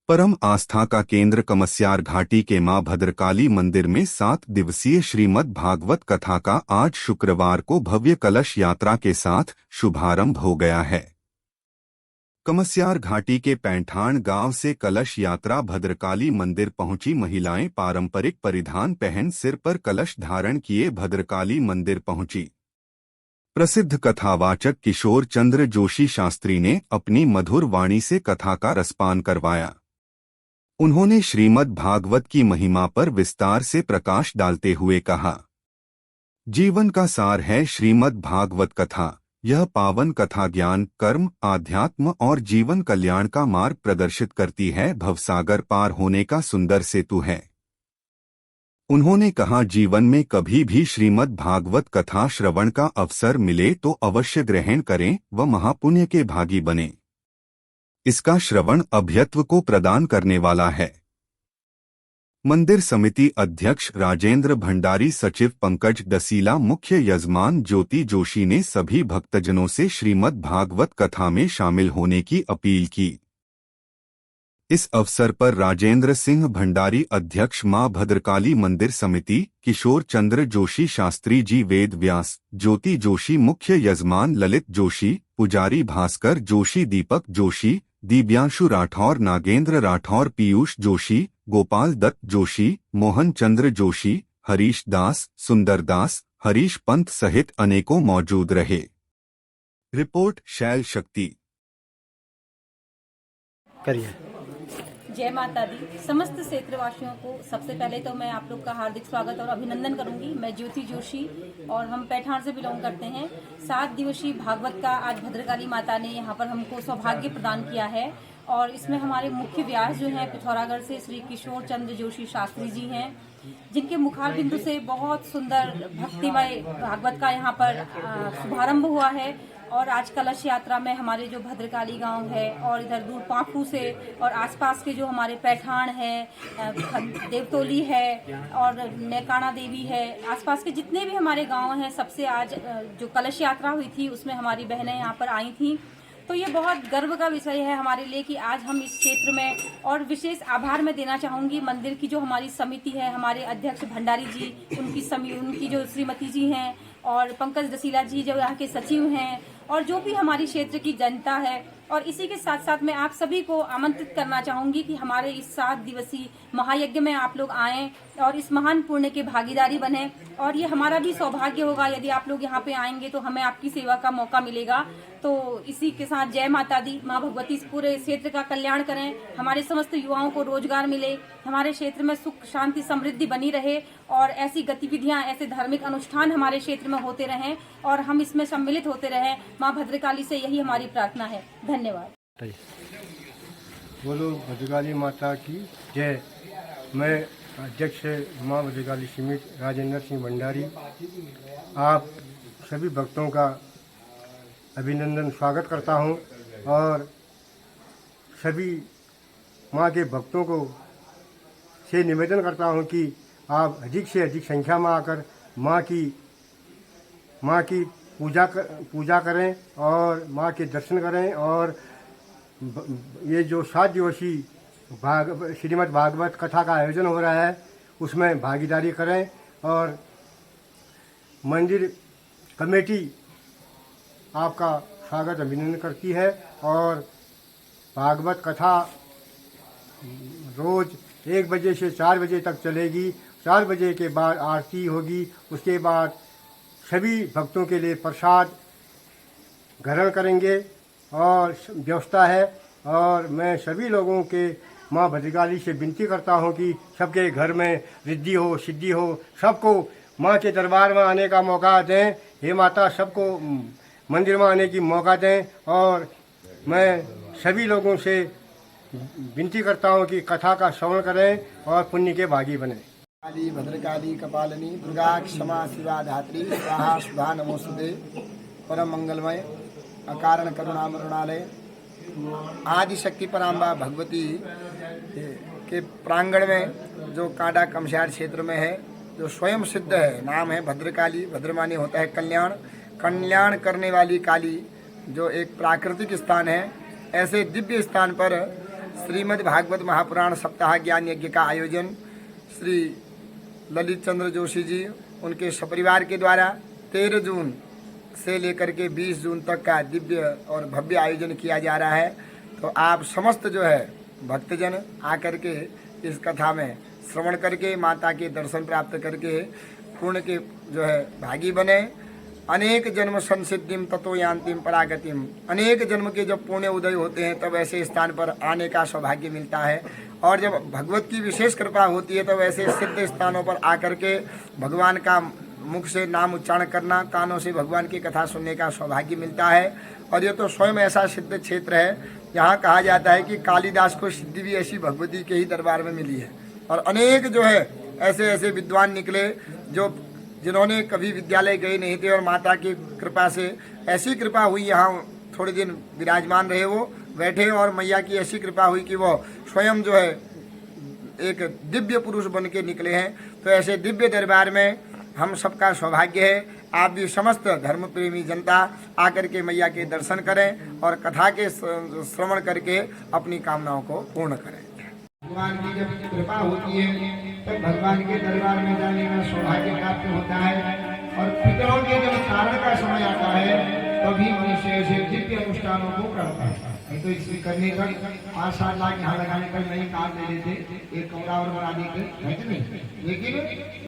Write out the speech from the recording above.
परम आस्था का केंद्र कमस्यार घाटी के मां भद्रकाली मंदिर में 7 दिवसीय श्रीमद् भागवत कथा का आज शुक्रवार को भव्य कलश यात्रा के साथ शुभारंभ हो गया है। कमस्यार घाटी के पैंठाण गांव से कलश यात्रा भद्रकाली मंदिर पहुंची। महिलाएं पारंपरिक परिधान पहन सिर पर कलश धारण किए भद्रकाली मंदिर पहुंची। प्रसिद्ध कथावाचक किशोर चंद्र जोशी शास्त्री ने अपनी मधुर वाणी से कथा का रसपान करवाया। उन्होंने श्रीमद् भागवत की महिमा पर विस्तार से प्रकाश डालते हुए कहा, जीवन का सार है श्रीमद् भागवत कथा। यह पावन कथा ज्ञान, कर्म, आध्यात्म और जीवन कल्याण का मार्ग प्रदर्शित करती है। भवसागर पार होने का सुंदर सेतु है। उन्होंने कहा, जीवन में कभी भी श्रीमद् भागवत कथा श्रवण का अवसर मिले तो अवश्य ग्रहण करें व महापुण्य के भागी बने। इसका श्रवण अभ्यत्व को प्रदान करने वाला है। मंदिर समिति अध्यक्ष राजेंद्र भंडारी, सचिव पंकज डसीला, मुख्य यजमान ज्योति जोशी ने सभी भक्तजनों से श्रीमद् भागवत कथा में शामिल होने की अपील की। इस अवसर पर राजेंद्र सिंह भंडारी, अध्यक्ष मां भद्रकाली मंदिर समिति, किशोर चंद्र जोशी शास्त्री जी, वेद व्यास, ज्योति जोशी, मुख्य यजमान ललित जोशी, पुजारी भास्कर जोशी, दीपक जोशी, दिव्यांशु राठौर, नागेंद्र राठौर, पीयूष जोशी, गोपाल दत्त जोशी, मोहन चंद्र जोशी, हरीश दास, सुंदर दास, हरीश पंत सहित अनेकों मौजूद रहे। रिपोर्ट शैल शक्ति। करिए। जय माता दी। समस्त क्षेत्रवासियों को सबसे पहले तो मैं आप लोग का हार्दिक स्वागत और अभिनंदन करूंगी। मैं ज्योति जोशी और हम पैठान से बिलोंग करते हैं। 7 दिवसीय भागवत का आज भद्रकाली माता ने यहाँ पर हमको सौभाग्य प्रदान किया है और इसमें हमारे मुख्य व्यास जो हैं पिथौरागढ़ से श्री किशोर चंद्र जोशी शास्त्री जी हैं, जिनके मुखार बिंदु से बहुत सुंदर भक्तिमय भागवत का यहाँ पर शुभारंभ हुआ है। और आज कलश यात्रा में हमारे जो भद्रकाली गांव है और इधर दूर पाखू से और आसपास के जो हमारे पैठान है, देवतोली है और नैकाणा देवी है, आसपास के जितने भी हमारे गांव हैं, सबसे आज जो कलश यात्रा हुई थी उसमें हमारी बहनें यहाँ पर आई थीं। तो ये बहुत गर्व का विषय है हमारे लिए कि आज हम इस क्षेत्र में, और विशेष आभार मैं देना चाहूँगी मंदिर की जो हमारी समिति है, हमारे अध्यक्ष भंडारी जी, उनकी जो श्रीमती जी हैं और पंकज डसीला जी जो यहाँ के सचिव हैं, और जो भी हमारी क्षेत्र की जनता है। और इसी के साथ साथ मैं आप सभी को आमंत्रित करना चाहूँगी कि हमारे इस 7 दिवसीय महायज्ञ में आप लोग आएँ और इस महान पुण्य के भागीदारी बने। और ये हमारा भी सौभाग्य होगा यदि आप लोग यहाँ पे आएंगे तो हमें आपकी सेवा का मौका मिलेगा। तो इसी के साथ जय माता दी। माँ भगवती पूरे क्षेत्र का कल्याण करें, हमारे समस्त युवाओं को रोजगार मिले, हमारे क्षेत्र में सुख शांति समृद्धि बनी रहे और ऐसी गतिविधियाँ, ऐसे धार्मिक अनुष्ठान हमारे क्षेत्र में होते रहें और हम इसमें सम्मिलित होते रहें। माँ भद्रकाली से यही हमारी प्रार्थना है। धन्यवाद। बोलो भद्रकाली माता की जय। मैं अध्यक्ष माँ भद्रकाली समिति राजेंद्र सिंह भंडारी आप सभी भक्तों का अभिनंदन स्वागत करता हूँ और सभी माँ के भक्तों को से निवेदन करता हूँ कि आप अधिक से अधिक संख्या में आकर माँ की पूजा करें और माँ के दर्शन करें। और ये जो 7 दिवसीय श्रीमद् भागवत कथा का आयोजन हो रहा है उसमें भागीदारी करें। और मंदिर कमेटी आपका स्वागत अभिनंदन करती है और भागवत कथा रोज़ 1 बजे से 4 बजे तक चलेगी। 4 बजे के बाद आरती होगी, उसके बाद सभी भक्तों के लिए प्रसाद ग्रहण करेंगे और व्यवस्था है। और मैं सभी लोगों के माँ भद्रकाली से विनती करता हूँ कि सबके घर में रिद्धि हो, सिद्धि हो, सबको माँ के दरबार में आने का मौका दें। हे माता, सबको मंदिर में आने की मौका दें। और मैं सभी लोगों से विनती करता हूँ कि कथा का श्रवण करें और पुण्य के भागी बने। काली भद्रकाली कपालिनी दुर्गा क्षमा शिवा धात्री स्वाहा सुधा नमोस्तुते। परम मंगलमय अकारण करुणा मरुणालय आदि शक्ति पराम्बा भगवती के प्रांगण में जो कांडा कमस्यार क्षेत्र में है, जो स्वयं सिद्ध है, नाम है भद्रकाली। भद्रमानी होता है कल्याण, कल्याण करने वाली काली, जो एक प्राकृतिक स्थान है। ऐसे दिव्य स्थान पर श्रीमद् भागवत महापुराण सप्ताह ज्ञान यज्ञ का आयोजन श्री ललित चंद्र जोशी जी उनके सपरिवार के द्वारा 13 जून से लेकर के 20 जून तक का दिव्य और भव्य आयोजन किया जा रहा है। तो आप समस्त जो है भक्तजन आकर के इस कथा में श्रवण करके माता के दर्शन प्राप्त करके पूर्ण के जो है भागी बने। अनेक जन्म संसिद्धिम ततो यान्तिम परागतिम, अनेक जन्म के जब पुण्य उदय होते हैं तब ऐसे स्थान पर आने का सौभाग्य मिलता है। और जब भगवत की विशेष कृपा होती है तब ऐसे सिद्ध स्थानों पर आकर के भगवान का मुख से नाम उच्चारण करना, कानों से भगवान की कथा सुनने का सौभाग्य मिलता है। और ये तो स्वयं ऐसा सिद्ध क्षेत्र है, यहाँ कहा जाता है कि कालिदास को सिद्धि भी ऐसी भगवती के ही दरबार में मिली है। और अनेक जो है ऐसे ऐसे विद्वान निकले जो जिन्होंने कभी विद्यालय गए नहीं थे और माता की कृपा से ऐसी कृपा हुई, यहाँ थोड़े दिन विराजमान रहे, वो बैठे और मैया की ऐसी कृपा हुई कि वो स्वयं जो है एक दिव्य पुरुष बन के निकले हैं। तो ऐसे दिव्य दरबार में हम सबका सौभाग्य है। आप भी समस्त धर्म प्रेमी जनता आकर के मैया के दर्शन करें और कथा के श्रवण करके अपनी कामनाओं को पूर्ण करें। भगवान की जब कृपा होती है तब भगवान के दरबार में जाने का सौभाग्य प्राप्त होता है। और पितरों के जब कारण का समय आता है तभी मनुष्य ऐसे दिव्य अनुष्ठानों को करता है। नहीं तो इसे करने का 5-7 लाख यहाँ लगाने का नहीं काम ले लेते, एक कमरा और बना देते, है कि नहीं? लेकिन